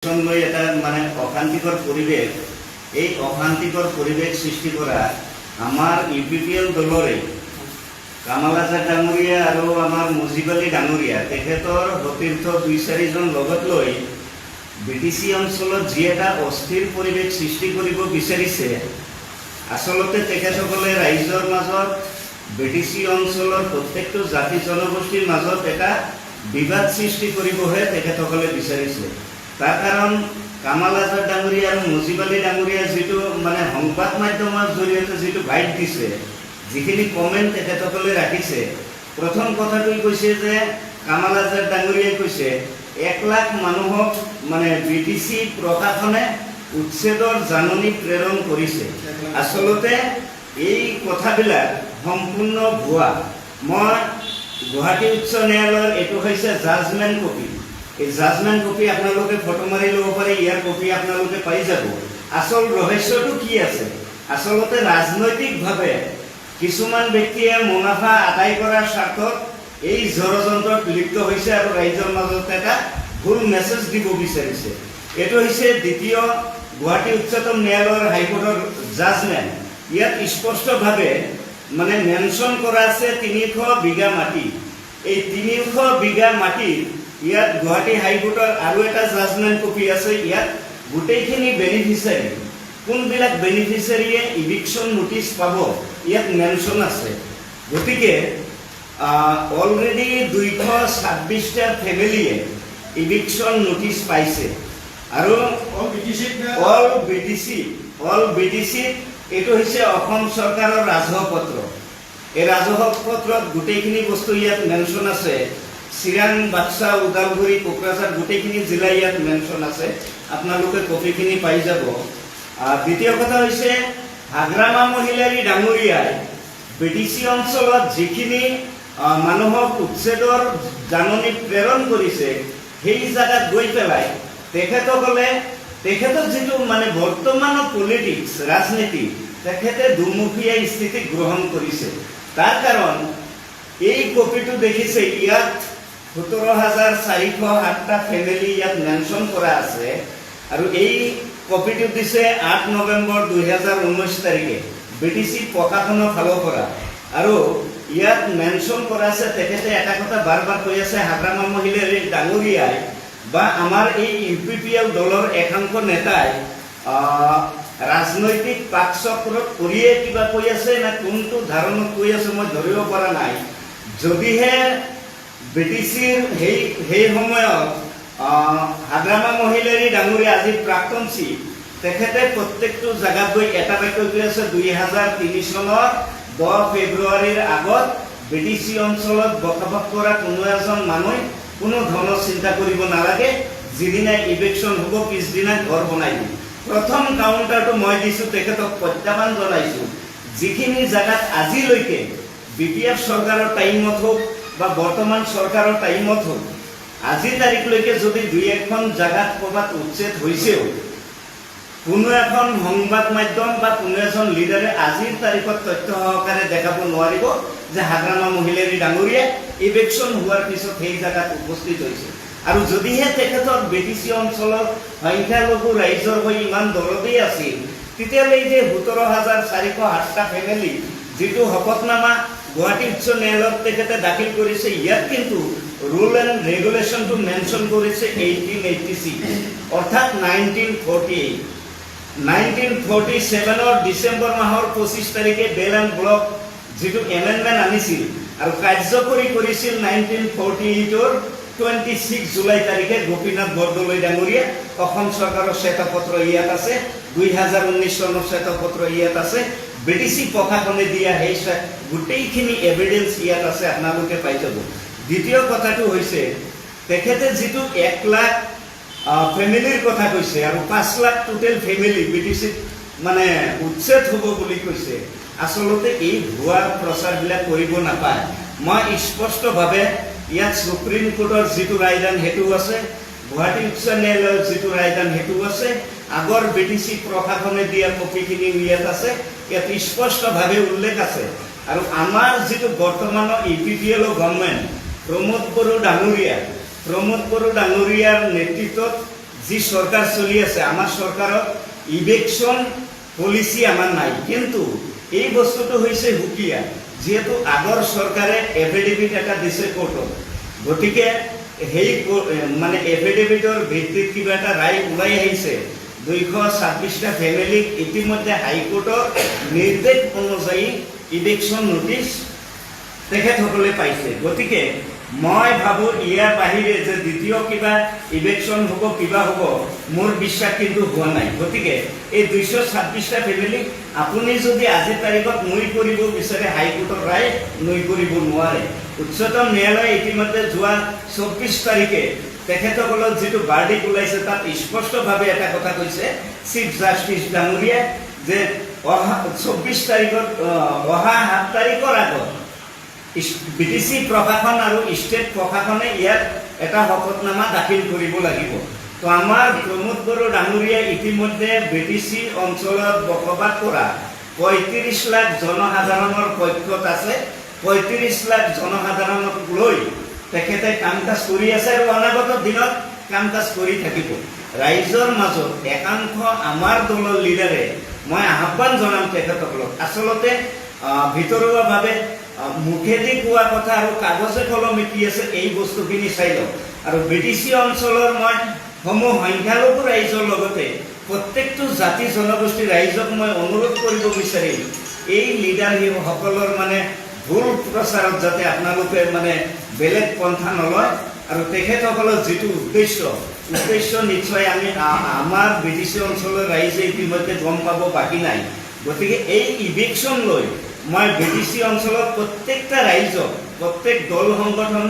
এটা মানে অশান্তিকৰ পৰিবেশ, এই অশান্তিকৰ পৰিবেশ সৃষ্টি কৰা আমাৰ ইউপিপিএল দলৰে কামাল আজাদ ডাঙৰীয়া আৰু আমাৰ মুজিব আলী ডাঙৰীয়া তেখেতৰ সতীৰ্থ ২-৪ জন লগত লৈ বিটিসি অঞ্চলত যি এটা অস্থিৰ পৰিৱেশ সৃষ্টি কৰিব বিচাৰিছে। আচলতে তেখেতসকলে ৰাইজৰ মাজত বিটিসি অঞ্চলৰ প্ৰত্যেকটো জাতি জনগোষ্ঠীৰ মাজত এটা বিবাদ সৃষ্টি কৰিবহে তেখেতসকলে বিচাৰিছে। তাৰ কাৰণ কামাল আজাদ ডাঙৰীয়া আৰু মুজিব আলী ডাঙৰীয়া যিটো মানে সংবাদ মাধ্যমৰ জৰিয়তে যিটো বাইট দিছে, যিখিনি কমেণ্ট তেখেতসকলে ৰাখিছে, প্ৰথম কথাটোই কৈছে যে কামাল আজাদ ডাঙৰীয়াই কৈছে 1 লাখ মানুহক মানে বিটিসি প্ৰশাসনে উচ্ছেদৰ জাননী প্ৰেৰণ কৰিছে। আচলতে এই কথাবিলাক সম্পূৰ্ণ ভুৱা। মই গুৱাহাটী উচ্চ ন্যায়ালয়ৰ এইটো হৈছে জাজমেণ্ট কপি। এই জাজমেণ্ট কপি আপোনালোকে ফটো মাৰি ল'ব পাৰে, ইয়াৰ কপি আপোনালোকে পাই যাব। আচল ৰহস্যটো কি আছে? আচলতে ৰাজনৈতিকভাৱে কিছুমান ব্যক্তিয়ে মুনাফা আদায় কৰাৰ স্বাৰ্থত এই ষড়যন্ত্ৰত লিপ্ত হৈছে আৰু ৰাইজৰ মাজত এটা ভুল মেছেজ দিব বিচাৰিছে। এইটো হৈছে দ্বিতীয় গুৱাহাটী উচ্চতম ন্যায়ালয়ৰ হাইকোৰ্টৰ জাজমেণ্ট। ইয়াত স্পষ্টভাৱে মানে মেনশ্যন কৰা আছে 300 বিঘা মাটি। এই 300 বিঘা মাটি ইয়াত গুৱাহাটী হাইকোৰ্টৰ আৰু এটা জাজমেণ্ট কপি আছে। ইয়াত গোটেইখিনি বেনিফিচিয়াৰী, কোনবিলাক বেনিফিচিয়াৰীয়ে ইভিকশ্যন নোটিছ পাব ইয়াত মেনশ্যন আছে। গতিকে অলৰেডি 226টা ফেমিলিয়ে ইভিকশ্যন নোটিছ পাইছে আৰু অল বিটিসি এইটো হৈছে অসম চৰকাৰৰ ৰাজহ পত্ৰ। এই ৰাজহ পত্ৰত গোটেইখিনি বস্তু ইয়াত মেনশ্যন আছে। চিৰাং, বাক্সা, ওদালগুৰি, কোকৰাঝাৰ গোটেইখিনি জিলা ইয়াত মেনশ্যন আছে। আপোনালোকে কপিখিনি পাই যাব। দ্বিতীয় কথা হৈছে হাগ্ৰামা মহিলাৰী ডাঙৰীয়াই বিটিসি অঞ্চলত যিখিনি মানুহক উচ্ছেদৰ জাননী প্ৰেৰণ কৰিছে, সেই জাগাত গৈ পেলাই তেখেতৰ যিটো মানে বৰ্তমানৰ পলিটিক্স ৰাজনীতি, তেখেতে দুমুখীয়া স্থিতি গ্ৰহণ কৰিছে। তাৰ কাৰণ এই কপিটো দেখিছে, ইয়াত 17,407টা ফেমিলি ইয়াত মেনশ্যন কৰা আছে আৰু এই কপিটো দিছে 8 নৱেম্বৰ 2019 তাৰিখে বিটিসি প্ৰশাসনৰ ফালৰ পৰা। আৰু ইয়াত মেনশ্যন কৰা আছে, তেখেতে এটা কথা বাৰ বাৰ কৈ আছে, হাগ্ৰামা মহিলাৰ ডাঙৰীয়াই বা আমাৰ এই ইউপিপিএল দলৰ একাংশ নেতাই ৰাজনৈতিক পাকচক্ৰত কৰিয়ে কিবা কৈ আছে না কোনটো ধাৰণত কৈ আছে মই ধৰিব পৰা নাই। যদিহে বিটিসিৰ সেই সময়ত হাগ্ৰামা মহিলাৰী ডাঙৰীয়া আজি প্ৰাক্তন চিফ, তেখেতে প্ৰত্যেকটো জেগাত গৈ এটা বাক্য কৈ আছে 2003 চনৰ 10 ফেব্ৰুৱাৰীৰ আগত বিটিসি অঞ্চলত বসবাস কৰা কোনো এজন মানুহে কোনো ধৰণৰ চিন্তা কৰিব নালাগে। যিদিনা ইভিকশ্যন হ'ব পিছদিনা ঘৰ বনাই দিম। প্ৰথম কাউণ্টাৰটো মই দিছোঁ, তেখেতক প্ৰত্যাহ্বান জনাইছোঁ, যিখিনি জেগাত আজিলৈকে বিপিএফ চৰকাৰৰ টাইমত হওক বা বৰ্তমান চৰকাৰৰ টাইমত হওক, আজিৰ তাৰিখলৈকে যদি 2-1খন জেগাত ক'ৰবাত উচ্ছেদ হৈছেও, কোনো এখন সংবাদ মাধ্যম বা কোনো এজন লিডাৰে আজিৰ তাৰিখত তথ্য সহকাৰে দেখাব নোৱাৰিব যে হাগ্ৰামা মহিলাৰী ডাঙৰীয়া ইভিকশ্যন হোৱাৰ পিছত সেই জেগাত উপস্থিত হৈছে। আৰু যদিহে তেখেতৰ বিটিসি অঞ্চলৰ সংখ্যালঘু ৰাইজৰ হৈ ইমান দৰদেই আছিল, তেতিয়াহ'লে এই যে 17,407টা ফেমিলি যিটো শপতনামা গুৱাহাটী উচ্চ ন্যায়ালয়ত তেখেতে দাখিল কৰিছে, ইয়াত কিন্তু ৰুল এণ্ড ৰেগুলেশ্যনটো মেনশ্যন কৰিছে 1886, অৰ্থাৎ 1948। 1947ৰ ডিচেম্বৰ মাহৰ 25 তাৰিখে বেল এণ্ড ব্লক যিটো এমেণ্ডমেণ্ট আনিছিল আৰু কাৰ্যকৰী কৰিছিল 1948ৰ 26 জুলাই তাৰিখে গোপীনাথ বৰদলৈ ডাঙৰীয়া। অসম চৰকাৰৰ শ্বেতপত্ৰ ইয়াত আছে, 2019 চনৰ শ্বেতপত্ৰ ইয়াত আছে, বিটিসি প্ৰশাসনে দিয়া সেই গোটেইখিনি এভিডেন্স ইয়াত আছে, আপোনালোকে পাই যাব। দ্বিতীয় কথাটো হৈছে তেখেতে যিটো 1 লাখ ফেমিলিৰ কথা কৈছে আৰু 5 লাখ টোটেল ফেমিলি বিটিসিত মানে উচ্ছেদ হ'ব বুলি কৈছে। আচলতে এই ভুৱা প্ৰচাৰবিলাক কৰিব নাপায়। মই স্পষ্টভাৱে ইয়াত সুপ্ৰিম কোৰ্টৰ যিটো ৰায়দান সেইটো আছে, গুৱাহাটী উচ্চ ন্যায়ালয়ৰ যিটো ৰায়দান সেইটো আছে, আগৰ বিটিসি প্ৰশাসনে দিয়া কপিখিনি ইয়াত আছে। ইয়াত স্পষ্টভাৱে উল্লেখ আছে। আৰু আমাৰ যিটো বৰ্তমানৰ ইউপিপিএল গভৰ্ণমেণ্ট প্ৰমোদ বড়ো ডাঙৰীয়াৰ নেতৃত্বত যি সরকার চলি আছে আমার সরকারত ইলেকশন পলিসি আমার নাই, কিন্তু এই বস্তুটো হয়েছে হুকিয়া, যেহেতু আগর সরকারে এফিডেভিট এটা দিছে কোর্টত, গতিকে সেই মানে এফিডেভিটর ভিত্তিত কিবা এটা রায় ওলাই আহিছে। 226টা ফ্যামিলিক ইতিমধ্যে হাইকোৰ্টৰ নিৰ্দেশ অনুযায়ী ইলেকশন নোটিছ তেখেতসকলে পাইছে। গতিকে মই ভাবোঁ ইয়াৰ বাহিৰে যে দ্বিতীয় কিবা ইলেকশন হ'ব কিবা হ'ব মোৰ বিশ্বাস কিন্তু হোৱা নাই। গতিকে এই 226টা ফেমিলিক আপুনি যদি আজিৰ তাৰিখত নৈ কৰিব বিচাৰে হাইকোৰ্টৰ ৰায় নৈ কৰিব নোৱাৰে। উচ্চতম ন্যায়ালয়ে ইতিমধ্যে যোৱা 24 তাৰিখে তেখেতসকলৰ যিটো বাৰ্ডিক ওলাইছে তাত স্পষ্টভাৱে এটা কথা কৈছে চিফ জাষ্টিচ ডাঙৰীয়াই যে অহা 24 তাৰিখত অহা 7 তাৰিখৰ আগত বিটিসি প্ৰশাসন আৰ স্টেট প্ৰশাসনে ইয়াত এটা শপতনামা দাখিল কৰিব লাগিব। তো আমাৰ প্ৰমোদ বড়ো ডাঙৰীয়া ইতিমধ্যে বিটিসি অঞ্চলত বসবাস কৰা 35 লাখ জনসাধাৰণৰ পক্ষত আছে। 35 লাখ জনসাধাৰণক লৈ তেখেতে কাম কাজ কৰি আছে আৰু অনাগত দিনত কাম কাজ কৰি থাকিব। ৰাইজৰ মাজত একাংশ আমাৰ দলৰ লিডাৰে মই আহ্বান জনাম তেখেতসকলক আচলতে ভিতৰুৱাভাৱে মুখেদি কোৱা কথা আৰু কাগজে কলমে কি আছে এই বস্তুখিনি চাই লওক। আৰু বিটিসি অঞ্চলৰ মই সমূহ সংখ্যালঘু ৰাইজৰ লগতে প্ৰত্যেকটো জাতি জনগোষ্ঠী ৰাইজক মই অনুৰোধ কৰিব বিচাৰিম এই লিডাৰসকলৰ মানে ভুল প্ৰচাৰত যাতে আপোনালোকে মানে বেলেগ পন্থা নলয়। আৰু তেখেতসকলৰ যিটো উদ্দেশ্য নিশ্চয় আমি আমাৰ বিটিসি অঞ্চলৰ ৰাইজে ইতিমধ্যে গম পাব বাকী নাই। গতিকে এই ইভিকশ্যন লৈ মই বিটিসি অঞ্চলত প্ৰত্যেকটা ৰাইজক প্ৰত্যেক দল সংগঠন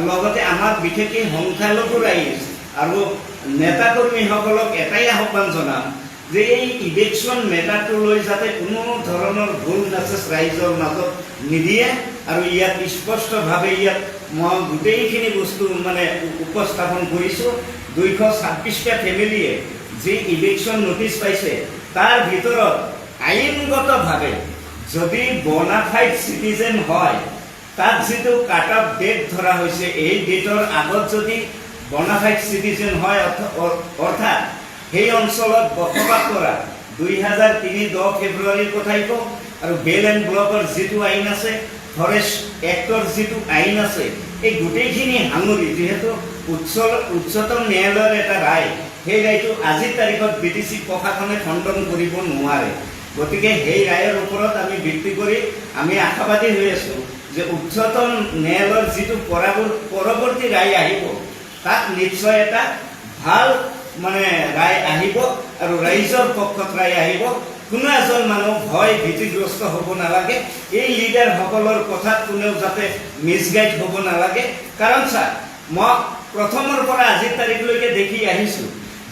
লগতে আমাৰ বিশেষকৈ সংখ্যালঘু ৰাইজ আৰু নেতাকৰ্মীসকলক এটাই আহ্বান জনাম যে এই ইলেকশ্যন মেটাৰটো লৈ যাতে কোনো ধৰণৰ ভুল মেছেজ ৰাইজৰ মাজত নিদিয়ে। আৰু ইয়াত স্পষ্টভাৱে ইয়াত মই গোটেইখিনি বস্তু মানে উপস্থাপন কৰিছোঁ। 226টা ফেমিলিয়ে যি ইলেকশ্যন নোটিছ পাইছে তাৰ ভিতৰত আইনগতভাৱে যদি বনাফাইড সিটিজেন হয় তাত যিটো কাট অফ ডেট ধৰা হৈছে এই ডেটৰ আগত যদি বনাফাইড সিটিজেন হয় অৰ্থাৎ সেই অঞ্চলত বসবাস কৰা 2003 10 ফেব্ৰুৱাৰীৰ কথাই কওঁ আৰু বেল এণ্ড ব্লকৰ যিটো আইন আছে ফৰেষ্ট এক্টৰ যিটো আইন আছে এই গোটেইখিনি সাঙুৰি যিহেতু উচ্চতম ন্যায়ালয়ৰ এটা ৰায় সেই ৰায়টো আজিৰ তাৰিখত বিটিসি প্ৰশাসনে খণ্ডন কৰিব নোৱাৰে। গতিকে সেই ৰায়ৰ ওপৰত আমি ভিত্তি কৰি আমি আশাবাদী হৈ আছোঁ যে উচ্চতম ন্যায়ালয়ৰ যিটো পৰৱৰ্তী ৰায় আহিব তাত নিশ্চয় এটা ভাল মানে ৰায় আহিব আৰু ৰাইজৰ পক্ষত ৰায় আহিব। কোনো এজন মানুহ ভয় ভীতিগ্ৰস্ত হ'ব নালাগে। এই লিডাৰসকলৰ কথাত কোনেও যাতে মিছগাইড হ'ব নালাগে। কাৰণ চা মই প্ৰথমৰ পৰা আজিৰ তাৰিখলৈকে দেখি আহিছোঁ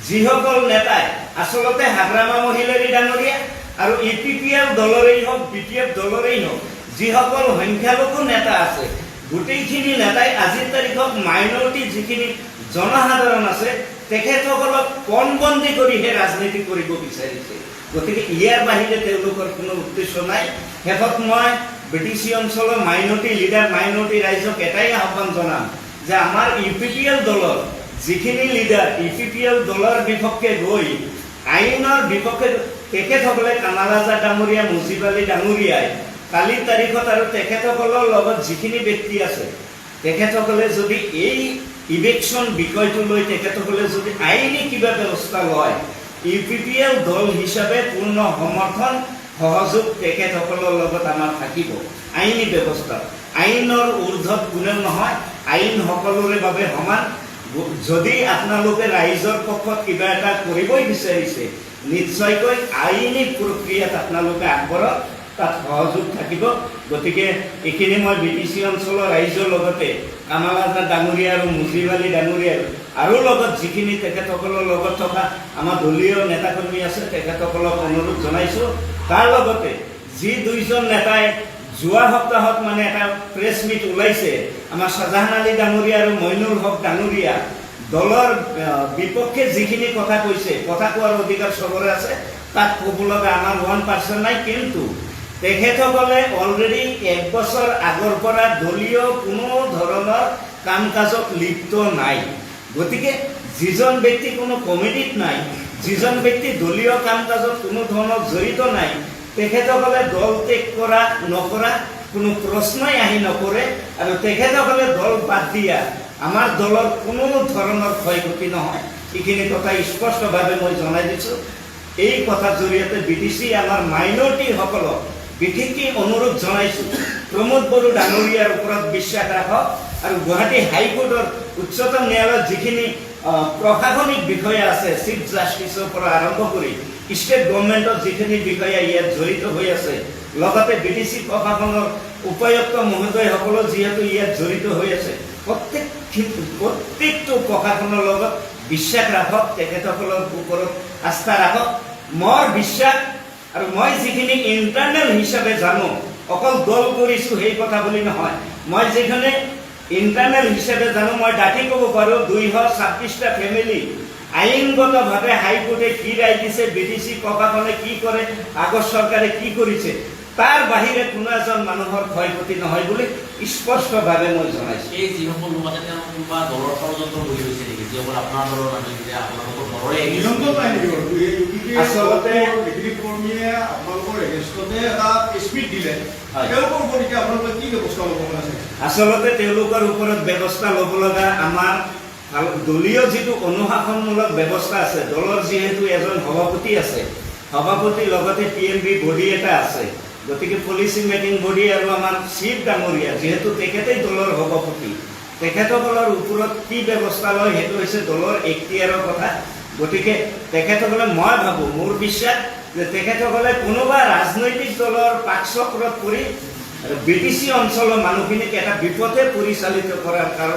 যিসকল নেতাই আচলতে হাগ্ৰামা মহিলাৰী ডাঙৰীয়া আৰু ইপিপিএল দলৰেই হওক বিটিএফ দলৰেই হওক যিসকল সংখ্যালঘু নেতা আছে গোটেইখিনি নেতাই আজিৰ তাৰিখত মাইনৰিটি যিখিনি জনসাধাৰণ আছে তেখেতসকলক পণবন্দী কৰিহে ৰাজনীতি কৰিব বিচাৰিছে। গতিকে ইয়াৰ বাহিৰে তেওঁলোকৰ কোনো উদ্দেশ্য নাই। শেষত মই বিটিসি অঞ্চলৰ মাইনৰিটি লিডাৰ মাইনৰিটি ৰাইজক এটাই আহ্বান জনাম যে আমাৰ ইউপিপিএল দলৰ যিখিনি লিডাৰ ইউপিপিএল দলৰ বিপক্ষে গৈ আইনৰ বিপক্ষে তেখেতসকলে কামাল আজাদ ডাঙৰীয়া মুজিব আলী ডাঙৰীয়াই কালিৰ তাৰিখত আৰু তেখেতসকলৰ লগত যিখিনি ব্যক্তি আছে তেখেতসকলে যদি এই ইলেকশ্যন বিষয়টো লৈ তেখেতসকলে যদি আইনী কিবা ব্যৱস্থা লয় ইউপিপিএল দল হিচাপে পূৰ্ণ সমৰ্থন সহযোগ তেখেতসকলৰ লগত আমাৰ থাকিব। আইনী ব্যৱস্থা আইনৰ ঊৰ্ধত কোনেও নহয়, আইন সকলোৰে বাবে সমান। যদি আপোনালোকে ৰাইজৰ পক্ষত কিবা এটা কৰিবই বিচাৰিছে নিশ্চয়কৈ আইনী প্ৰক্ৰিয়াত আপোনালোকে আগবঢ়ক, তাত সহযোগ থাকিব। গতিকে এইখিনি মই বিটিসি অঞ্চলৰ ৰাইজৰ লগতে কামাল আজাদ ডাঙৰীয়া আৰু মুজিব আলী ডাঙৰীয়া আৰু লগত যিখিনি তেখেতসকলৰ লগত থকা আমাৰ দলীয় নেতাকৰ্মী আছে তেখেতসকলক অনুৰোধ জনাইছোঁ। তাৰ লগতে যি দুইজন নেতাই যোৱা সপ্তাহত মানে এটা প্ৰেছ মিট ওলাইছে আমাৰ শ্বাহজাহান আলী ডাঙৰীয়া আৰু মইনুল হক ডাঙৰীয়া দলৰ বিপক্ষে যিখিনি কথা কৈছে কথা কোৱাৰ অধিকাৰ চবৰে আছে, তাত ক'ব লগা আমাৰ 1% নাই। কিন্তু তেখেতসকলে অলৰেডি 1 বছৰ আগৰ পৰা দলীয় কোনো ধৰণৰ কাম কাজত লিপ্ত নাই। গতিকে যিজন ব্যক্তি কোনো কমিটিত নাই, যিজন ব্যক্তি দলীয় কাম কাজত কোনো ধৰণৰ জড়িত নাই, তেখেতসকলে দল ত্যাগ কৰা নকৰা কোনো প্ৰশ্নই আহি নপৰে আৰু তেখেতসকলে দল বাদ দিয়া আমাৰ দলৰ কোনো ধৰণৰ ক্ষয়ক্ষতি নহয়। এইখিনি কথা স্পষ্টভাৱে মই জনাই দিছোঁ। এই কথাৰ জৰিয়তে BTC আমাৰ মাইনৰিটিসকলক বিশেষকৈ অনুৰোধ জনাইছোঁ, প্ৰমোদ বড়ো ডাঙৰীয়াৰ ওপৰত বিশ্বাস ৰাখক আৰু গুৱাহাটী হাইকোৰ্টৰ উচ্চতম ন্যায়ালয়ত যিখিনি প্ৰশাসনিক বিষয়া আছে, চিফ জাষ্টিছৰ পৰা আৰম্ভ কৰি ষ্টেট গভৰ্ণমেণ্টৰ যিখিনি বিষয়া ইয়াত জড়িত হৈ আছে, লগতে BTC প্ৰশাসনৰ উপায়ুক্ত মহোদয়সকলো যিহেতু ইয়াত জড়িত হৈ আছে, প্ৰত্যেকটো প্ৰশাসনৰ লগত বিশ্বাস ৰাখক, তেখেতসকলৰ ওপৰত আস্থা ৰাখক। মোৰ বিশ্বাস আৰু মই যিখিনি ইণ্টাৰনেল হিচাপে জানো, অকল দল কৰিছোঁ সেই কথা বুলি নহয়, মই যিখিনি ইণ্টাৰনেল হিচাপে জানো, মই ডাঠি ক'ব পাৰোঁ 226টা ফেমিলি আইনগতভাৱে হাইকোৰ্টে কি ৰায় দিছে, BTC প্ৰশাসনে কি কৰে, আগৰ চৰকাৰে কি কৰিছে, তাৰ বাহিৰে কোনো এজন মানুহৰ ক্ষয়ক্ষতি নহয় বুলি স্পষ্টভাৱে মই জনাইছোঁ। এই যিসকল লোক আছে তেওঁলোক কোনোবা দলৰ ষড়যন্ত্ৰ কৰি হৈছে নেকি, যিসকল আপোনাৰ দলৰ মানুহ, আপোনালোকৰ ঘৰৰে আচলতে কৰ্মীয়ে আপোনালোকৰ এগেইনষ্টতে এটা স্পীড দিলে, তেওঁলোকৰ ওপৰত এতিয়া আপোনালোকে কি ব্যৱস্থা ল'ব আছে? আচলতে তেওঁলোকৰ ওপৰত ব্যৱস্থা ল'ব লগা আমাৰ দলীয় যিটো অনুশাসনমূলক ব্যৱস্থা আছে, দলৰ যিহেতু এজন সভাপতি আছে, সভাপতিৰ লগতে PMB বডি এটা আছে, গতিকে পলিচি মেকিং বডি আৰু আমাৰ চিফ ডাঙৰীয়া যিহেতু তেখেতেই দলৰ সভাপতি, তেখেতসকলৰ ওপৰত কি ব্যৱস্থা লয় সেইটো হৈছে দলৰ এখতিয়াৰৰ কথা। গতিকে তেখেতসকলে, মই ভাবোঁ, মোৰ বিশ্বাস যে তেখেতসকলে কোনোবা ৰাজনৈতিক দলৰ পাকচক্ৰত পৰি BTC অঞ্চলৰ মানুহখিনিক এটা বিপথে পৰিচালিত কৰাৰ কাৰণে